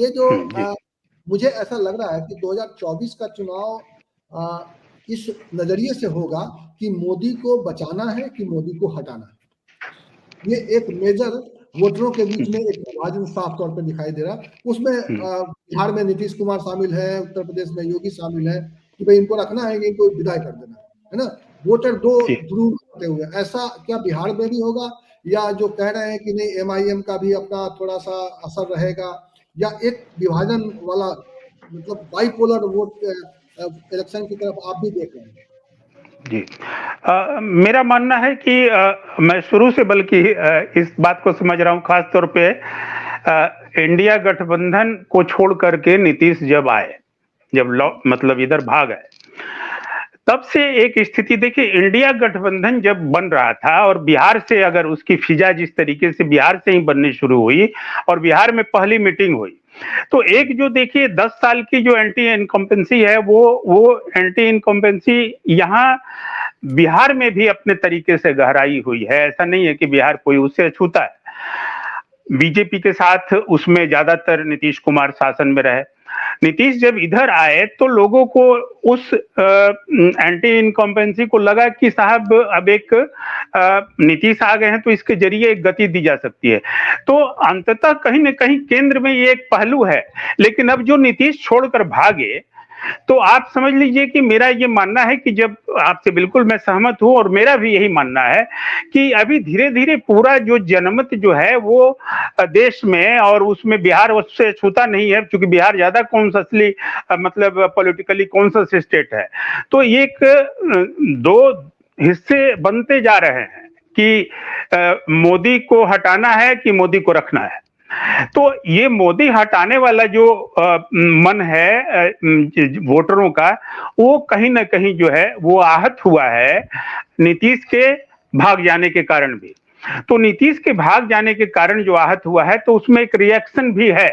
ये जो जी। मुझे ऐसा लग रहा है कि 2024 का चुनाव इस नजरिए से होगा कि मोदी को बचाना है कि मोदी को हटाना है। ये एक मेजर वोटरों के बीच में एक विभाजन साफ तौर पर दिखाई दे रहा है। उसमें बिहार में नीतीश कुमार शामिल है, उत्तर प्रदेश में योगी शामिल है कि भाई इनको रखना है कि इनको विदाई कर देना है ना। वोटर दो ध्रुव होते हुए, ऐसा क्या बिहार में भी होगा, या जो कह रहे हैं कि नहीं MIM का भी अपना थोड़ा सा असर रहेगा, या एक विभाजन वाला मतलब बाइपोलर वोट इलेक्शन की तरफ आप भी देख रहे हैं? जी, मेरा मानना है कि मैं शुरू से बल्कि इस बात को समझ रहा हूँ, खास तौर पे इंडिया गठबंधन को छोड़ करके नीतीश जब आए, जब मतलब इधर भाग आए, तब से एक स्थिति देखिए, इंडिया गठबंधन जब बन रहा था और बिहार से अगर उसकी फिजा जिस तरीके से बिहार से ही बननी शुरू हुई और बिहार में पहली मीटिंग हुई, तो एक जो देखिए 10 साल की जो एंटी इनकम्पेंसी है, वो एंटी इनकम्पेंसी यहाँ बिहार में भी अपने तरीके से गहराई हुई है। ऐसा नहीं है कि बिहार कोई उससे अछूता है। बीजेपी के साथ उसमें ज्यादातर नीतीश कुमार शासन में रहे। नीतीश जब इधर आए तो लोगों को उस एंटी इनकम्पेंसी को लगा कि साहब अब एक नीतीश आ गए हैं तो इसके जरिए एक गति दी जा सकती है। तो अंततः कहीं न कहीं केंद्र में ये एक पहलू है। लेकिन अब जो नीतीश छोड़कर भागे, तो आप समझ लीजिए कि मेरा ये मानना है कि जब आपसे बिल्कुल मैं सहमत हूं और मेरा भी यही मानना है कि अभी धीरे धीरे पूरा जो जनमत जो है वो देश में, और उसमें बिहार उससे छूता नहीं है क्योंकि बिहार ज्यादा कॉन्शसली मतलब पॉलिटिकली कॉन्शस स्टेट है। तो एक दो हिस्से बनते जा रहे हैं कि मोदी को हटाना है कि मोदी को रखना है। तो ये मोदी हटाने वाला जो मन है वोटरों का, वो कहीं ना कहीं जो है वो आहत हुआ है नीतीश के भाग जाने के कारण भी। तो नीतीश के भाग जाने के कारण जो आहत हुआ है, तो उसमें एक रिएक्शन भी है।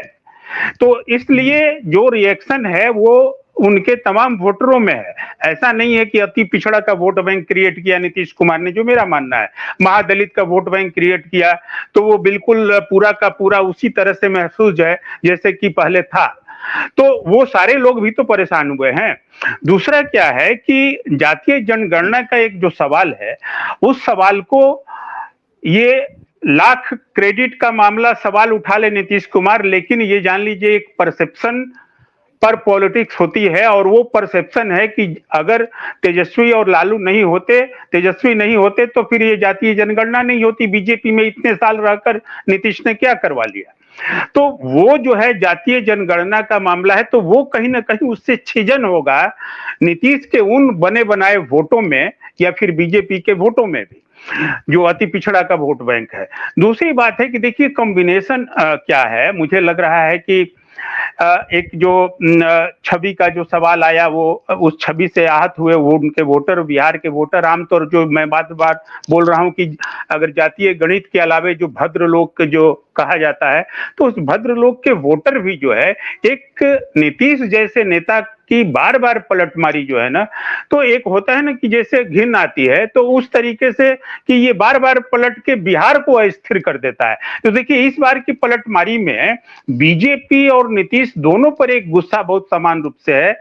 तो इसलिए जो रिएक्शन है वो उनके तमाम वोटरों में है। ऐसा नहीं है कि अति पिछड़ा का वोट बैंक क्रिएट किया नीतीश कुमार ने, जो मेरा मानना है। महादलित का वोट बैंक क्रिएट किया तो वो बिल्कुल पूरा का पूरा उसी तरह से महसूस है जैसे कि पहले था। तो वो सारे लोग भी तो परेशान हुए हैं। दूसरा क्या है कि जातीय जनगणना का एक जो सवाल है, उस सवाल को ये लाख क्रेडिट का मामला सवाल उठा ले नीतीश कुमार, लेकिन ये जान लीजिए एक परसेप्शन पर पॉलिटिक्स होती है। और वो परसेप्शन है कि अगर तेजस्वी और लालू नहीं होते, तेजस्वी नहीं होते, तो फिर ये जातीय जनगणना नहीं होती। बीजेपी में इतने साल रहकर नीतीश ने क्या करवा लिया। तो वो जो है जातीय जनगणना का मामला है, तो वो कहीं ना कहीं उससे छिजन होगा नीतीश के उन बने बनाए वोटों में या फिर बीजेपी के वोटों में भी, जो अति पिछड़ा का वोट बैंक है। दूसरी बात है कि देखिए कॉम्बिनेशन क्या है। मुझे लग रहा है कि एक जो छवि का जो सवाल आया, वो उस छवि से आहत हुए वो उनके वोटर, बिहार के वोटर, आमतौर जो मैं बार बार बोल रहा हूं कि अगर जातीय गणित के अलावे जो भद्र लोग जो कहा जाता है, तो उस भद्र लोग के वोटर भी जो है एक नीतीश जैसे नेता की बार बार पलटमारी जो है ना, तो एक होता है ना कि जैसे घिन आती है, तो उस तरीके से कि ये बार बार पलट के बिहार को अस्थिर कर देता है। तो देखिए इस बार की पलटमारी में बीजेपी और नीतीश दोनों पर एक गुस्सा बहुत समान रूप से है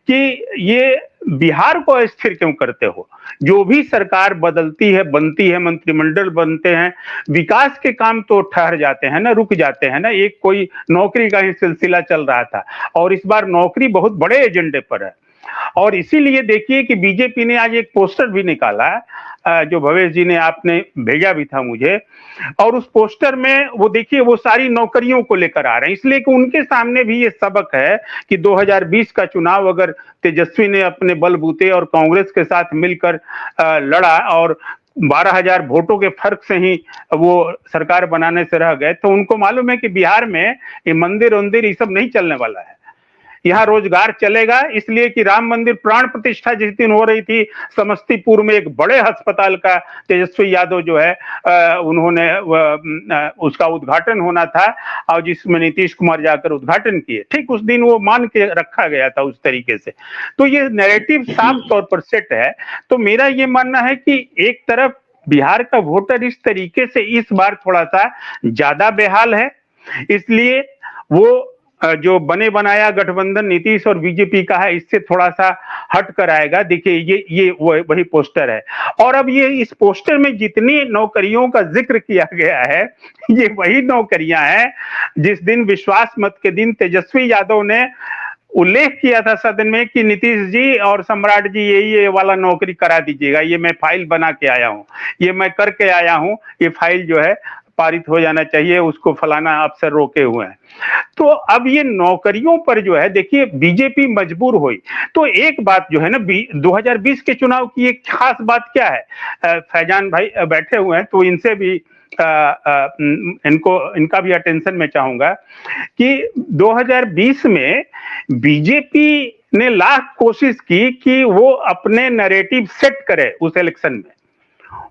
कि ये बिहार को अस्थिर क्यों करते हो। जो भी सरकार बदलती है, बनती है, मंत्रिमंडल बनते हैं, विकास के काम तो ठहर जाते हैं ना, रुक जाते हैं ना। एक कोई नौकरी का ही सिलसिला चल रहा था और इस बार नौकरी बहुत बड़े एजेंडे पर है। और इसीलिए देखिए कि बीजेपी ने आज एक पोस्टर भी निकाला, जो भवेश जी ने आपने भेजा भी था मुझे, और उस पोस्टर में वो देखिए वो सारी नौकरियों को लेकर आ रहे हैं। इसलिए कि उनके सामने भी ये सबक है कि 2020 का चुनाव अगर तेजस्वी ने अपने बलबूते और कांग्रेस के साथ मिलकर लड़ा और 12,000 वोटों के फर्क से ही वो सरकार बनाने से रह गए, तो उनको मालूम है कि बिहार में ये मंदिर वंदिर ये सब नहीं चलने वाला है। यहाँ रोजगार चलेगा, इसलिए कि राम मंदिर प्राण प्रतिष्ठा जिस दिन हो रही थी समस्तीपुर में, एक बड़े अस्पताल का तेजस्वी यादव जो है उन्होंने उसका उद्घाटन होना था और जिसमें नीतीश कुमार जाकर उद्घाटन किए, ठीक उस दिन वो मान के रखा गया था उस तरीके से। तो ये नैरेटिव साफ तौर पर सेट है। तो मेरा ये मानना है कि एक तरफ बिहार का वोटर इस तरीके से इस बार थोड़ा सा ज्यादा बेहाल है, इसलिए वो जो बने बनाया गठबंधन नीतीश और बीजेपी का है, इससे थोड़ा सा हट कर आएगा। देखिए ये वही पोस्टर है, और अब ये इस पोस्टर में जितनी नौकरियों का जिक्र किया गया है, ये वही नौकरियां हैं जिस दिन विश्वास मत के दिन तेजस्वी यादव ने उल्लेख किया था सदन में कि नीतीश जी और सम्राट जी ये वाला नौकरी करा दीजिएगा, ये मैं फाइल बना के आया हूं, ये मैं करके आया हूं, ये फाइल जो है पारित हो जाना चाहिए, उसको फलाना अफसर रोके हुए हैं। तो अब ये नौकरियों पर जो है, देखिए बीजेपी मजबूर हुई। तो एक बात जो है ना, 2020 के चुनाव की एक खास बात क्या है, फैजान भाई बैठे हुए हैं तो इनसे भी इनका भी अटेंशन मैं चाहूंगा कि 2020 में बीजेपी ने लाख कोशिश की कि वो अपने नैरेटिव सेट करे उस इलेक्शन में,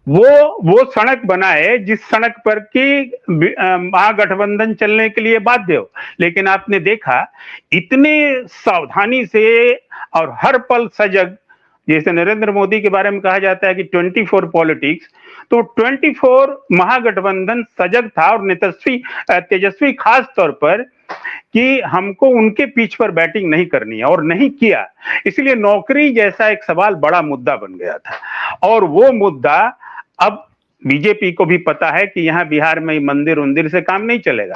वो सड़क बनाए जिस सड़क पर कि महागठबंधन चलने के लिए बाध्य हो। लेकिन आपने देखा इतने सावधानी से और हर पल सजग, जैसे नरेंद्र मोदी के बारे में कहा जाता है कि 24 पॉलिटिक्स, तो 24 महागठबंधन सजग था, और तेजस्वी खास तौर पर कि हमको उनके पीछ पर बैटिंग नहीं करनी है, और नहीं किया। इसलिए नौकरी जैसा एक सवाल बड़ा मुद्दा बन गया था, और वो मुद्दा अब बीजेपी को भी पता है कि यहाँ बिहार में मंदिर उंदिर से काम नहीं चलेगा,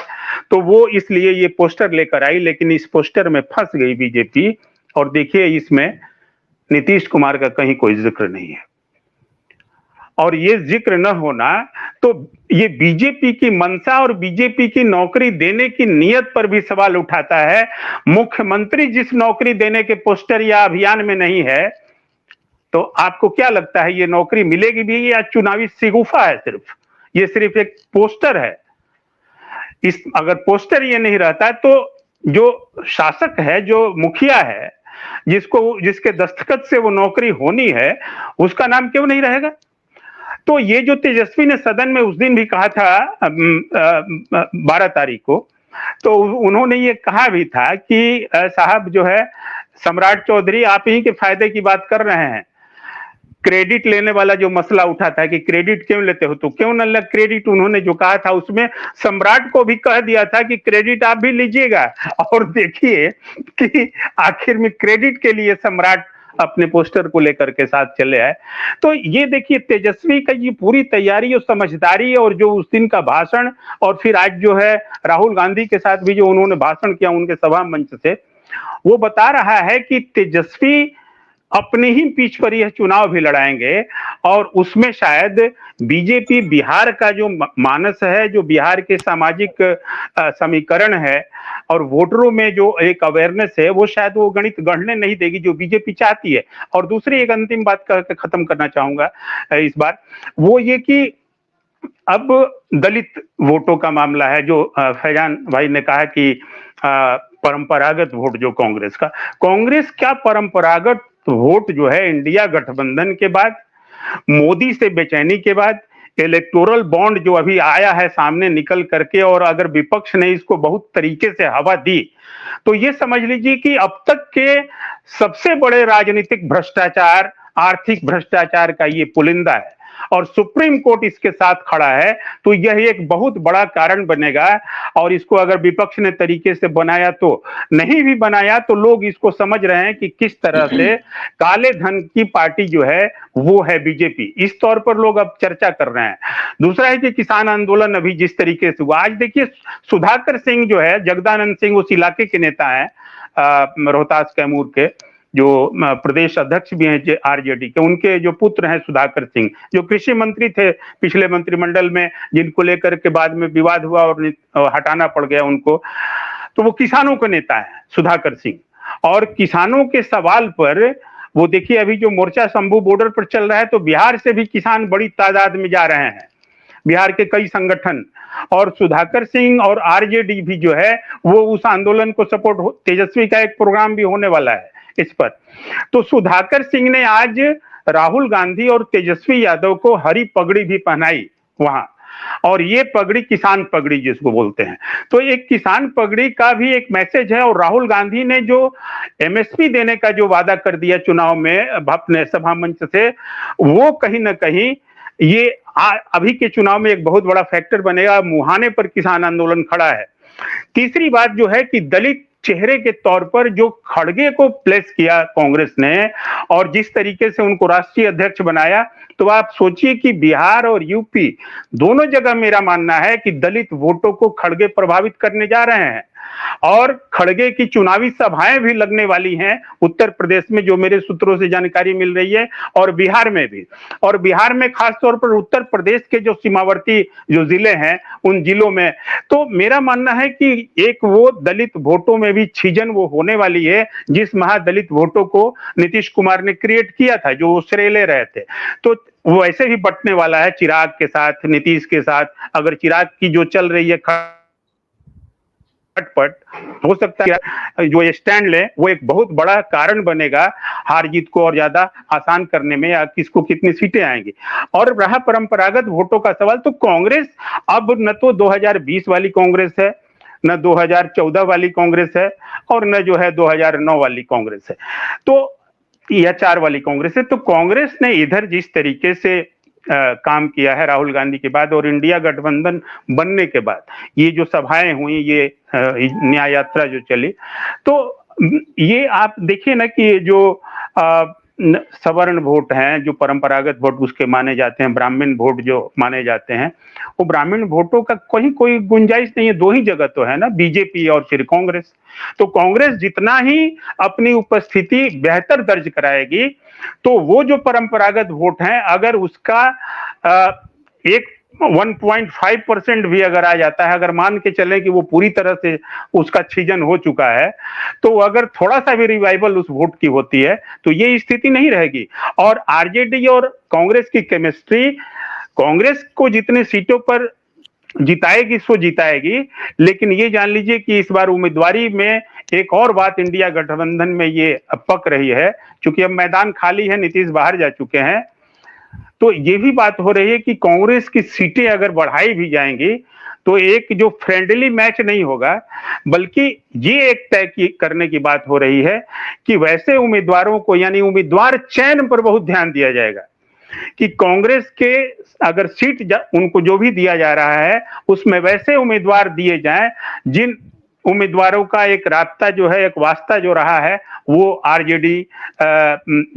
तो वो इसलिए ये पोस्टर लेकर आई। लेकिन इस पोस्टर में फंस गई बीजेपी, और देखिए इसमें नीतीश कुमार का कहीं कोई जिक्र नहीं है, और ये जिक्र न होना तो ये बीजेपी की मंशा और बीजेपी की नौकरी देने की नीयत पर भी सवाल उठाता है। मुख्यमंत्री जिस नौकरी देने के पोस्टर या अभियान में नहीं है, तो आपको क्या लगता है ये नौकरी मिलेगी भी, या चुनावी शिगुफा है? ये सिर्फ एक पोस्टर है। अगर पोस्टर ये नहीं रहता तो जो शासक है, जो मुखिया है, जिसके दस्तखत से वो नौकरी होनी है, उसका नाम क्यों नहीं रहेगा? तो ये जो तेजस्वी ने सदन में उस दिन भी कहा था 12 तारीख को, तो उन्होंने ये कहा भी था कि साहब जो है सम्राट चौधरी, आप ही के फायदे की बात कर रहे हैं। क्रेडिट लेने वाला जो मसला उठा था कि क्रेडिट क्यों लेते हो, तो क्यों न लग क्रेडिट, उन्होंने जो कहा था उसमें सम्राट को भी कह दिया था कि क्रेडिट आप भी लीजिएगा। और देखिए कि आखिर में क्रेडिट के लिए सम्राट अपने पोस्टर को लेकर के साथ चले आए। तो ये देखिए तेजस्वी का ये पूरी तैयारी और समझदारी, और जो उस दिन का भाषण, और फिर आज जो है राहुल गांधी के साथ भी जो उन्होंने भाषण किया उनके सभा मंच से, वो बता रहा है कि तेजस्वी अपने ही पीछ पर यह चुनाव भी लड़ाएंगे, और उसमें शायद बीजेपी बिहार का जो मानस है, जो बिहार के सामाजिक समीकरण है और वोटरों में जो एक अवेयरनेस है, वो शायद वो गणित गढ़ने नहीं देगी जो बीजेपी चाहती है। और दूसरी एक अंतिम बात करके खत्म करना चाहूंगा इस बार, वो ये कि अब दलित वोटों का मामला है, जो फैजान भाई ने कहा कि परंपरागत वोट जो कांग्रेस क्या परंपरागत वोट जो है इंडिया गठबंधन के बाद, मोदी से बेचैनी के बाद, इलेक्टोरल बॉन्ड जो अभी आया है सामने निकल करके, और अगर विपक्ष ने इसको बहुत तरीके से हवा दी, तो ये समझ लीजिए कि अब तक के सबसे बड़े राजनीतिक भ्रष्टाचार, आर्थिक भ्रष्टाचार का ये पुलिंदा है, और सुप्रीम कोर्ट इसके साथ खड़ा है। तो यह एक बहुत बड़ा कारण बनेगा, और इसको अगर विपक्ष ने तरीके से बनाया, तो नहीं भी बनाया, तो लोग इसको समझ रहे हैं कि किस तरह से काले धन की पार्टी जो है वो है बीजेपी, इस तौर पर लोग अब चर्चा कर रहे हैं। दूसरा है कि किसान आंदोलन अभी जिस तरीके से हुआ, आज देखिए सुधाकर सिंह जो है, जगदानंद सिंह उस इलाके के नेता है, रोहतास कैमूर के, जो प्रदेश अध्यक्ष भी हैं आरजेडी के, उनके जो पुत्र हैं सुधाकर सिंह, जो कृषि मंत्री थे पिछले मंत्रिमंडल में, जिनको लेकर के बाद में विवाद हुआ और हटाना पड़ गया उनको, तो वो किसानों के नेता है सुधाकर सिंह। और किसानों के सवाल पर वो देखिए अभी जो मोर्चा शंभू बॉर्डर पर चल रहा है, तो बिहार से भी किसान बड़ी तादाद में जा रहे हैं, बिहार के कई संगठन, और सुधाकर सिंह और आरजेडी भी जो है वो उस आंदोलन को सपोर्ट, तेजस्वी का एक प्रोग्राम भी होने वाला है इस पर। तो सुधाकर सिंह ने आज राहुल गांधी और तेजस्वी यादव को हरी पगड़ी भी पहनाई वहां, और ये पगड़ी किसान पगड़ी जिसको बोलते हैं, तो एक किसान पगड़ी का भी एक मैसेज है। और राहुल गांधी ने जो एमएसपी देने का जो वादा कर दिया चुनाव में अपने सभा मंच से, वो कहीं ना कहीं ये अभी के चुनाव में एक बहुत बड़ा फैक्टर बनेगा। मुहाने पर किसान आंदोलन खड़ा है। तीसरी बात जो है कि दलित चेहरे के तौर पर जो खड़गे को प्लेस किया कांग्रेस ने और जिस तरीके से उनको राष्ट्रीय अध्यक्ष बनाया, तो आप सोचिए कि बिहार और यूपी दोनों जगह मेरा मानना है कि दलित वोटों को खड़गे प्रभावित करने जा रहे हैं और खड़गे की चुनावी सभाएं भी लगने वाली हैं उत्तर प्रदेश में, जो मेरे सूत्रों से जानकारी मिल रही है, और बिहार में भी। और बिहार में खासतौर पर उत्तर प्रदेश के जो सीमावर्ती जो जिले हैं उन जिलों में, तो मेरा मानना है कि एक वो दलित वोटों में भी छिजन वो होने वाली है जिस महादलित वोटों को नीतीश कुमार ने क्रिएट किया था, जो वो श्रेय ले रहे थे। तो वो ऐसे भी बंटने वाला है चिराग के साथ, नीतीश के साथ। अगर चिराग की जो चल रही है खटपट, हो सकता है जो स्टैंड ले वो एक बहुत बड़ा कारण बनेगा हार जीत को और ज्यादा आसान करने में, या किसको कितनी सीटें आएंगी। और रहा परंपरागत वोटों का सवाल, तो कांग्रेस अब न तो 2020 वाली कांग्रेस है, न 2014 वाली कांग्रेस है, और न जो है 2009 वाली कांग्रेस है, तो या 4 वाली कांग्रेस है। तो कांग्रेस ने इधर जिस तरीके से काम किया है राहुल गांधी के बाद और इंडिया गठबंधन बनने के बाद, ये जो सभाएं हुई, ये न्याय यात्रा जो चली, तो ये आप देखिए ना कि जो सवर्ण वोट हैं, जो परंपरागत वोट उसके माने जाते हैं, ब्राह्मण वोट जो माने जाते हैं, वो ब्राह्मण वोटों का कहीं कोई गुंजाइश नहीं है। दो ही जगह तो है ना, बीजेपी और फिर कांग्रेस। तो कांग्रेस जितना ही अपनी उपस्थिति बेहतर दर्ज कराएगी, तो वो जो परंपरागत वोट हैं, अगर उसका एक 1.5% भी अगर आ जाता है, अगर मान के चलें कि वो पूरी तरह से उसका छिजन हो चुका है, तो अगर थोड़ा सा भी रिवाइवल उस वोट की होती है तो ये स्थिति नहीं रहेगी। और आरजेडी और कांग्रेस की केमिस्ट्री, कांग्रेस को जितने सीटों पर जिताएगी सो जिताएगी, लेकिन ये जान लीजिए कि इस बार उम्मीदवारी में एक और बात इंडिया गठबंधन में ये पक रही है, क्योंकि अब मैदान खाली है, नीतीश बाहर जा चुके हैं, तो ये भी बात हो रही है कि कांग्रेस की सीटें अगर बढ़ाई भी जाएंगी तो एक जो फ्रेंडली मैच नहीं होगा, बल्कि ये एक तय करने की बात हो रही है कि वैसे उम्मीदवारों को, यानी उम्मीदवार चयन पर बहुत ध्यान दिया जाएगा कि कांग्रेस के अगर सीट उनको जो भी दिया जा रहा है उसमें वैसे उम्मीदवार दिए जाएं जिन उम्मीदवारों का एक रास्ता जो है, एक वास्ता जो रहा है, वो आरजेडी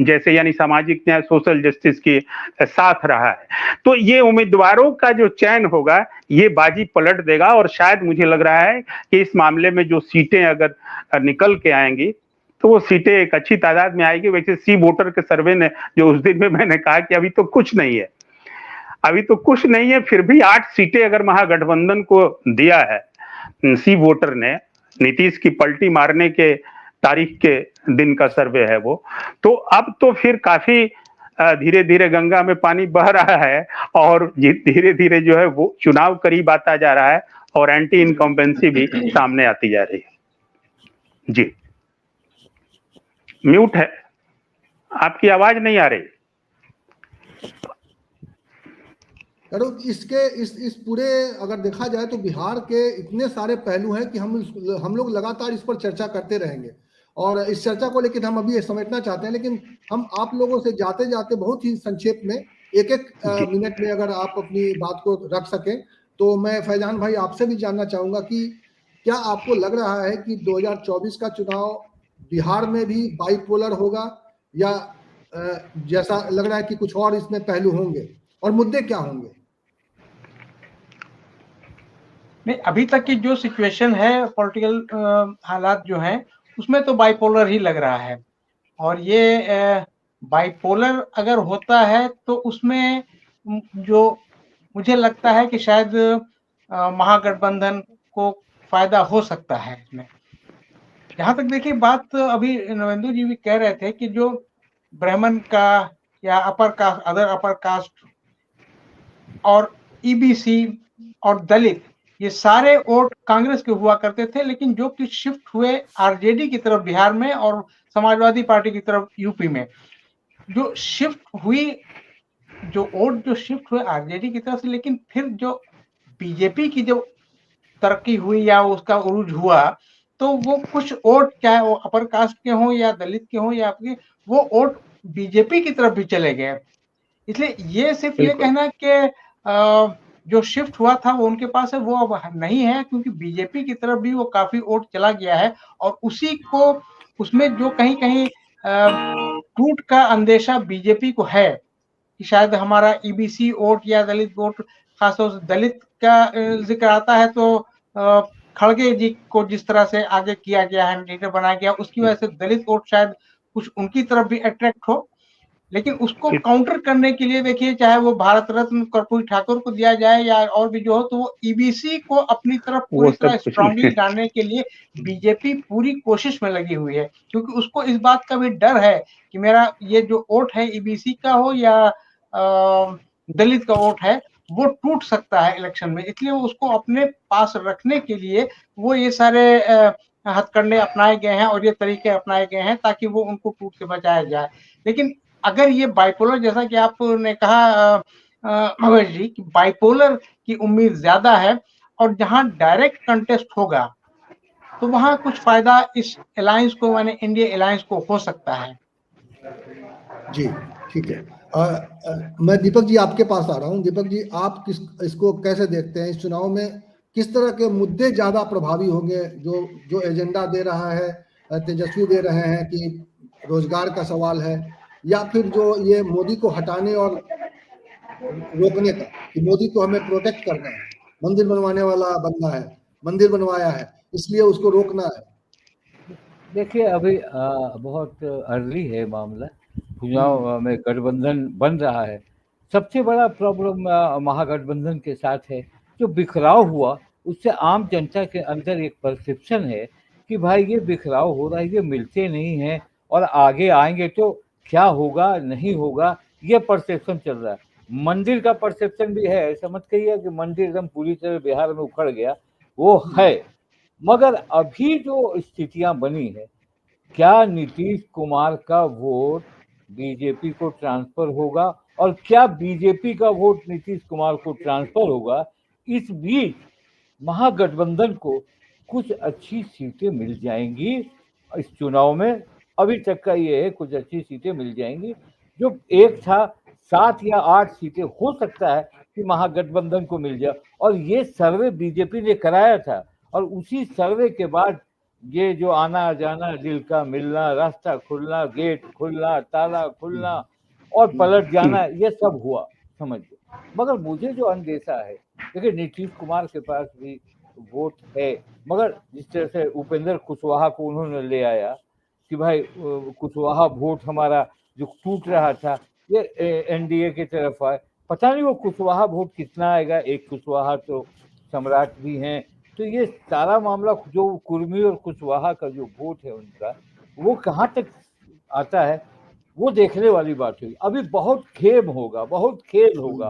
जैसे यानी सामाजिक न्याय, सोशल जस्टिस के साथ रहा है। तो ये उम्मीदवारों का जो चयन होगा ये बाजी पलट देगा, और शायद मुझे लग रहा है कि इस मामले में जो सीटें अगर निकल के आएंगी तो वो सीटें एक अच्छी तादाद में आएगी। वैसे सी वोटर के सर्वे ने जो उस दिन में मैंने कहा कि अभी तो कुछ नहीं है, अभी तो कुछ नहीं है, फिर भी 8 सीटें अगर महागठबंधन को दिया है सी वोटर ने, नीतीश की पलटी मारने के तारीख के दिन का सर्वे है वो, तो अब तो फिर काफी धीरे धीरे गंगा में पानी बह रहा है और धीरे धीरे जो है वो चुनाव करीब आता जा रहा है और एंटी इनकम्बेंसी भी सामने आती जा रही है। जी म्यूट है, आपकी आवाज नहीं आ रही। इसके इस पूरे अगर देखा जाए तो बिहार के इतने सारे पहलू हैं कि हम लोग लगातार इस पर चर्चा करते रहेंगे, और इस चर्चा को लेकर हम अभी समेटना चाहते हैं, लेकिन हम आप लोगों से जाते जाते बहुत ही संक्षेप में एक मिनट में अगर आप अपनी बात को रख सकें, तो मैं फैजान भाई आपसे भी जानना चाहूंगा कि क्या आपको लग रहा है कि 2024 का चुनाव बिहार में भी बाइपोलर होगा, या जैसा लग रहा है कि कुछ और इसमें पहलू होंगे, और मुद्दे क्या होंगे? नहीं, अभी तक की जो सिचुएशन है, पॉलिटिकल हालात जो हैं, उसमें तो बाइपोलर ही लग रहा है। और ये बाइपोलर अगर होता है तो उसमें जो मुझे लगता है कि शायद महागठबंधन को फायदा हो सकता है इसमें। जहां तक देखिए बात, अभी नवेंदु जी भी कह रहे थे कि जो ब्राह्मण का या upper caste, other upper caste और ईबीसी और दलित, ये सारे वोट कांग्रेस के हुआ करते थे, लेकिन जो कि शिफ्ट हुए आरजेडी की तरफ बिहार में और समाजवादी पार्टी की तरफ यूपी में, जो शिफ्ट हुई, जो वोट जो शिफ्ट हुए आरजेडी की तरफ से, लेकिन फिर जो बीजेपी की जो तरक्की हुई या उसका उरूज हुआ, तो वो कुछ वोट, चाहे वो अपर कास्ट के हों या दलित के हों या आपके, वो वोट बीजेपी की तरफ भी चले गए। इसलिए ये सिर्फ ये कहना कि जो शिफ्ट हुआ था वो उनके पास है, वो अब नहीं है, क्योंकि बीजेपी की तरफ भी वो काफी वोट चला गया है। और उसी को उसमें जो कहीं कहीं टूट का अंदेशा बीजेपी को है कि शायद हमारा ईबीसी वोट या दलित वोट, खासतौर से दलित का जिक्र आता है तो खड़गे जी को जिस तरह से आगे किया गया है, लीडर बनाया गया, उसकी वजह से दलित वोट शायद कुछ उनकी तरफ भी अट्रैक्ट हो। लेकिन उसको काउंटर करने के लिए देखिए, चाहे वो भारत रत्न कर्पूरी ठाकुर को दिया जाए या और भी जो हो, तो वो ईबीसी को अपनी तरफ पूरी वो तरह सब कुछ नहीं स्ट्रांगली है। लाने के लिए बीजेपी पूरी कोशिश में लगी हुई है, क्योंकि उसको इस बात का भी डर है कि मेरा ये जो वोट है ईबीसी का हो या दलित का वोट है, वो टूट सकता है इलेक्शन में। इसलिए वो उसको अपने पास रखने के लिए वो ये सारे हथकंडे अपनाए गए हैं और ये तरीके अपनाए गए हैं ताकि वो उनको टूट से बचाया जाए। लेकिन अगर ये बाइपोलर, जैसा कि आपने कहा भवेश जी, कि बाइपोलर की उम्मीद ज्यादा है और जहां डायरेक्ट कंटेस्ट होगा तो वहां कुछ फायदा इस अलायंस को, माने इंडिया अलायंस को हो सकता है। जी ठीक है। मैं दीपक जी आपके पास आ रहा हूं। दीपक जी, आप इसको कैसे देखते हैं? इस चुनाव में किस तरह के मुद्दे ज्यादा प्रभावी होंगे? जो जो एजेंडा दे रहा है तेजस्वी दे रहे हैं कि रोजगार का सवाल है, या फिर जो ये मोदी को हटाने और रोकने का, कि मोदी को हमें प्रोटेक्ट करना है, मंदिर बनवाने वाला बंदा है, मंदिर बनवाया है, इसलिए उसको रोकना है। देखिए अभी बहुत अर्ली है मामला, चुनाव में गठबंधन बन रहा है। सबसे बड़ा प्रॉब्लम महागठबंधन के साथ है, जो बिखराव हुआ उससे आम जनता के अंदर एक परसेप्शन है कि भाई ये बिखराव हो रहा है, ये मिलते नहीं हैं और आगे आएंगे तो क्या होगा नहीं होगा, ये परसेप्शन चल रहा है। मंदिर का परसेप्शन भी है, ऐसा मत कहिए कि मंदिर एकदम पूरी तरह बिहार में उखड़ गया, वो है। मगर अभी जो स्थितियां बनी है, क्या नीतीश कुमार का वोट बीजेपी को ट्रांसफर होगा और क्या बीजेपी का वोट नीतीश कुमार को ट्रांसफर होगा, इस बीच महागठबंधन को कुछ अच्छी सीटें मिल जाएंगी इस चुनाव में। अभी तक का ये है, कुछ अच्छी सीटें मिल जाएंगी। जो एक था 7 या 8 सीटें हो सकता है कि महागठबंधन को मिल जाए, और ये सर्वे बीजेपी ने कराया था, और उसी सर्वे के बाद ये जो आना जाना, दिल का मिलना, रास्ता खुलना, गेट खुलना, ताला खुलना और पलट जाना, ये सब हुआ, समझिए। मगर मुझे जो अंदेशा है, देखिए नीतीश कुमार के पास भी वोट है, मगर जिस तरह से उपेंद्र कुशवाहा को उन्होंने ले आया कि भाई कुशवाहा वोट हमारा जो टूट रहा था ये एनडीए की तरफ आए, पता नहीं वो कुशवाहा वोट कितना आएगा। एक कुशवाहा तो सम्राट भी हैं, तो ये सारा मामला जो कुर्मी और कुशवाहा का जो वोट है उनका, वो कहाँ तक आता है वो देखने वाली बात हुई। अभी बहुत खेम होगा, बहुत खेल होगा,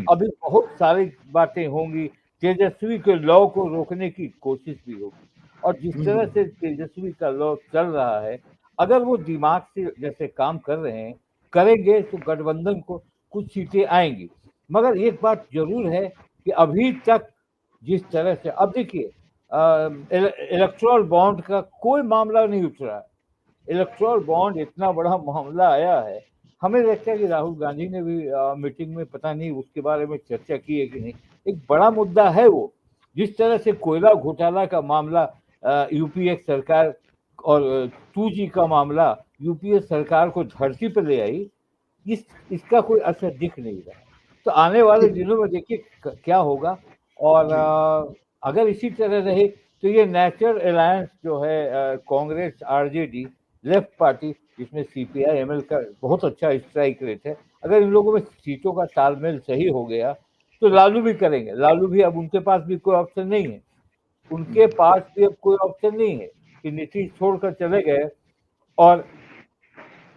अभी बहुत सारी बातें होंगी। तेजस्वी के लॉ को रोकने की कोशिश भी होगी, और जिस तरह से तेजस्वी का लॉ चल रहा है, अगर वो दिमाग से जैसे काम कर रहे हैं करेंगे तो गठबंधन को कुछ सीटें आएंगी। मगर एक बात जरूर है कि अभी तक जिस तरह से, अब देखिए इलेक्टोरल बॉन्ड का कोई मामला नहीं उठ रहा है। इलेक्टोरल बॉन्ड इतना बड़ा मामला आया है, हमें लगता है कि राहुल गांधी ने भी मीटिंग में पता नहीं उसके बारे में चर्चा की है कि नहीं। एक बड़ा मुद्दा है वो, जिस तरह से कोयला घोटाला का मामला यूपीए सरकार और 2G का मामला यूपीए सरकार को धरती पर ले आई, इसका कोई असर दिख नहीं रहा। तो आने वाले दिनों में देखिए क्या होगा। और अगर इसी तरह रहे तो ये नेचुरल अलायंस जो है कांग्रेस आरजेडी लेफ्ट पार्टी, जिसमें सीपीआई एमएल का बहुत अच्छा स्ट्राइक रेट है, अगर इन लोगों में सीटों का तालमेल सही हो गया तो लालू भी करेंगे। लालू भी अब उनके पास भी कोई ऑप्शन नहीं है, उनके पास भी अब कोई ऑप्शन नहीं है कि नीतीश छोड़कर चले गए, और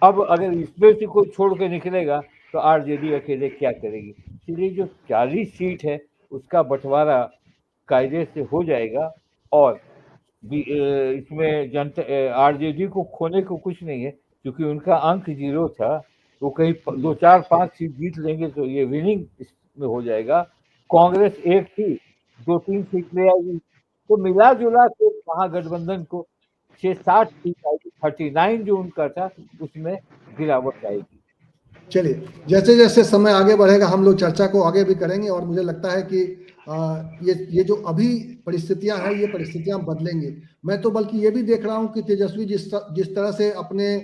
अब अगर इसमें से कोई छोड़ के निकलेगा तो आरजेडी अकेले क्या करेगी। इसलिए जो 40 सीट है उसका बंटवारा कायदे से हो जाएगा, और इसमें जनता आरजेडी को खोने को कुछ नहीं है, क्योंकि उनका अंक 0 था। वो कहीं 2, 4, 5 सीट जीत लेंगे तो ये विनिंग इसमें हो जाएगा। कांग्रेस एक थी, 2, 3 सीट ले आएगी, तो मिला जुला के महागठबंधन को 6-7 सीट आएगी। 39 जो उनका था उसमें गिरावट आएगी। चलिए, जैसे जैसे समय आगे बढ़ेगा हम लोग चर्चा को आगे भी करेंगे, और मुझे लगता है कि ये जो अभी परिस्थितियां हैं ये परिस्थितियां बदलेंगी। मैं तो बल्कि ये भी देख रहा हूं कि तेजस्वी जिस तरह से अपने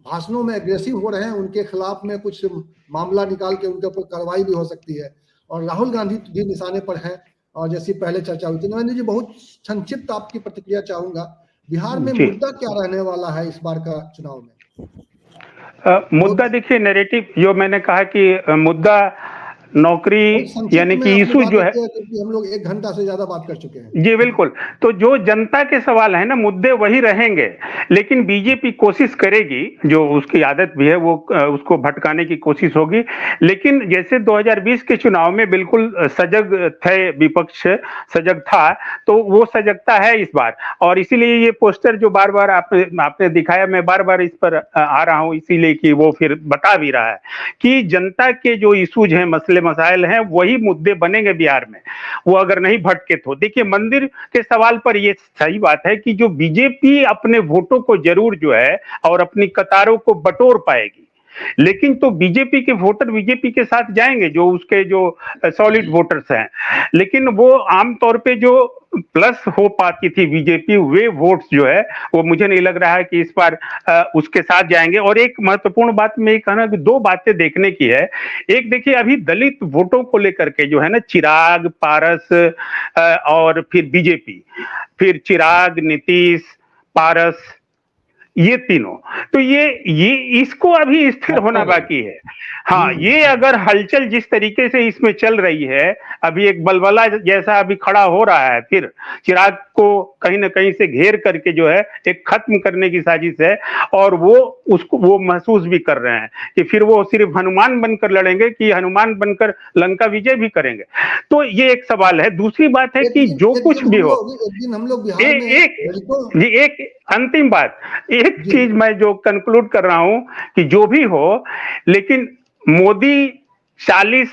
भाषणों में एग्रेसिव हो रहे हैं, उनके खिलाफ में कुछ मामला निकाल के उनके ऊपर कार्रवाई भी हो सकती है, और राहुल गांधी भी निशाने पर हैं। और जैसी पहले चर्चा हुई थी, नरेंद्र जी बहुत संक्षिप्त आपकी प्रतिक्रिया चाहूंगा, बिहार में मुद्दा क्या रहने वाला है इस बार का चुनाव में? मुद्दा देखिए, नैरेटिव जो मैंने कहा कि मुद्दा नौकरी यानी कि इशू जो है, क्योंकि हम लोग 1 घंटा से ज्यादा बात कर चुके हैं। जी बिल्कुल, तो जो जनता के सवाल है ना, मुद्दे वही रहेंगे, लेकिन बीजेपी कोशिश करेगी, जो उसकी आदत भी है, वो उसको भटकाने की कोशिश होगी। लेकिन जैसे 2020 के चुनाव में बिल्कुल सजग थे, विपक्ष सजग था, तो वो सजगता है इस बार, और इसीलिए ये पोस्टर जो बार बार आपने दिखाया, मैं बार बार इस पर आ रहा हूं, इसीलिए कि वो फिर बता भी रहा है कि जनता के जो इशूज हैं, मसले मसाइल हैं, वही मुद्दे बनेंगे बिहार में, वो अगर नहीं भटके तो। देखिए, मंदिर के सवाल पर ये सही बात है कि जो बीजेपी अपने वोटों को जरूर जो है और अपनी कतारों को बटोर पाएगी, लेकिन तो बीजेपी के वोटर बीजेपी के साथ जाएंगे, जो उसके जो सॉलिड वोटर्स हैं, लेकिन वो आमतौर पे जो प्लस हो पाती थी बीजेपी, वे वोट्स जो है वो मुझे नहीं लग रहा है कि इस बार उसके साथ जाएंगे। और एक महत्वपूर्ण बात मैं ये कहना कि 2 बातें देखने की है। एक देखिए, अभी दलित वोटों को लेकर के जो है ना, चिराग, पारस और फिर बीजेपी, फिर चिराग, नीतीश, पारस, ये तीनों, तो ये इसको अभी स्थिर होना बाकी है। हाँ, ये अगर हलचल जिस तरीके से इसमें चल रही है, अभी एक बलबला जैसा अभी खड़ा हो रहा है, फिर चिराग को कहीं ना कहीं से घेर करके जो है एक खत्म करने की साजिश है, और वो महसूस भी कर रहे हैं कि फिर वो सिर्फ हनुमान बनकर लड़ेंगे कि हनुमान बनकर लंका विजय भी करेंगे। तो ये एक सवाल है। दूसरी बात है कि जो कुछ भी हो, एक दिन हम लोग बिहार में एक अंतिम बात, एक चीज मैं जो कंक्लूड कर रहा हूं कि जो भी हो, लेकिन मोदी 40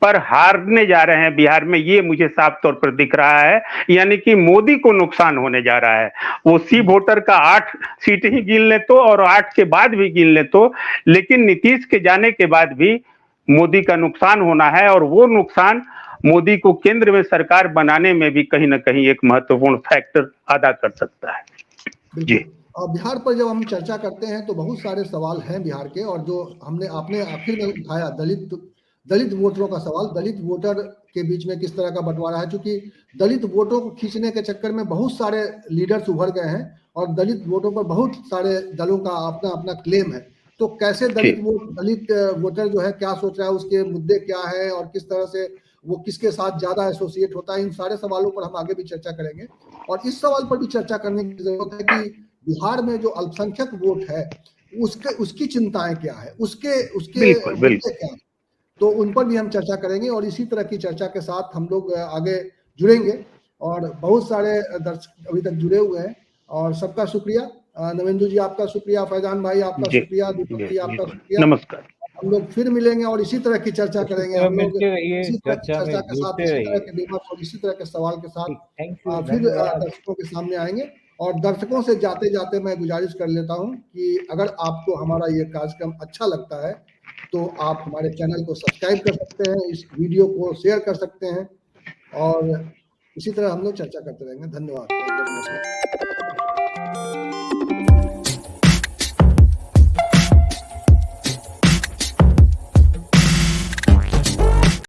पर हारने जा रहे हैं बिहार में, ये मुझे साफ तौर पर दिख रहा है। यानी कि मोदी को नुकसान होने जा रहा है। वो सी वोटर का 8 सीट ही गिन ले तो, और 8 के बाद भी गिन ले तो, लेकिन नीतीश के जाने के बाद भी मोदी का नुकसान होना है, और वो नुकसान मोदी को केंद्र में सरकार बनाने में भी कहीं ना कहीं एक महत्वपूर्ण फैक्टर अदा कर सकता है। जी, और बिहार पर जब हम चर्चा करते हैं तो बहुत सारे सवाल हैं बिहार के, और जो आपने आखिर में उठाया दलित वोटरों का सवाल, दलित वोटर के बीच में किस तरह का बंटवारा है, क्योंकि दलित वोटों को खींचने के चक्कर में बहुत सारे लीडर्स उभर गए हैं, और दलित वोटों पर बहुत सारे दलों का अपना अपना क्लेम है। तो कैसे दलित वोटर जो है क्या सोच रहा है, उसके मुद्दे क्या है, और किस तरह से वो किसके साथ ज्यादा एसोसिएट होता है, इन सारे सवालों पर हम आगे भी चर्चा करेंगे। और इस सवाल पर भी चर्चा करने की जरूरत है कि बिहार में जो अल्पसंख्यक वोट है उसकी चिंताएं क्या है, उसके मुद्दे क्या है, तो उन पर भी हम चर्चा करेंगे। और इसी तरह की चर्चा के साथ हम लोग आगे जुड़ेंगे, और बहुत सारे दर्शक अभी तक जुड़े हुए हैं, और सबका शुक्रिया। नवेंदु जी आपका शुक्रिया, फैजान भाई आपका शुक्रिया, दीपक जी आपका शुक्रिया। नमस्कार। हम लोग फिर मिलेंगे और इसी तरह की चर्चा करेंगे। हम लोग इसी तरह की चर्चा के साथ, इसी तरह के विमर्श और इसी तरह के सवाल के साथ फिर दर्शकों के सामने आएंगे। और दर्शकों से जाते जाते मैं गुजारिश कर लेता हूं कि अगर आपको हमारा ये कार्यक्रम अच्छा लगता है तो आप हमारे चैनल को सब्सक्राइब कर सकते हैं, इस वीडियो को शेयर कर सकते हैं, और इसी तरह हम लोग चर्चा करते रहेंगे। धन्यवाद।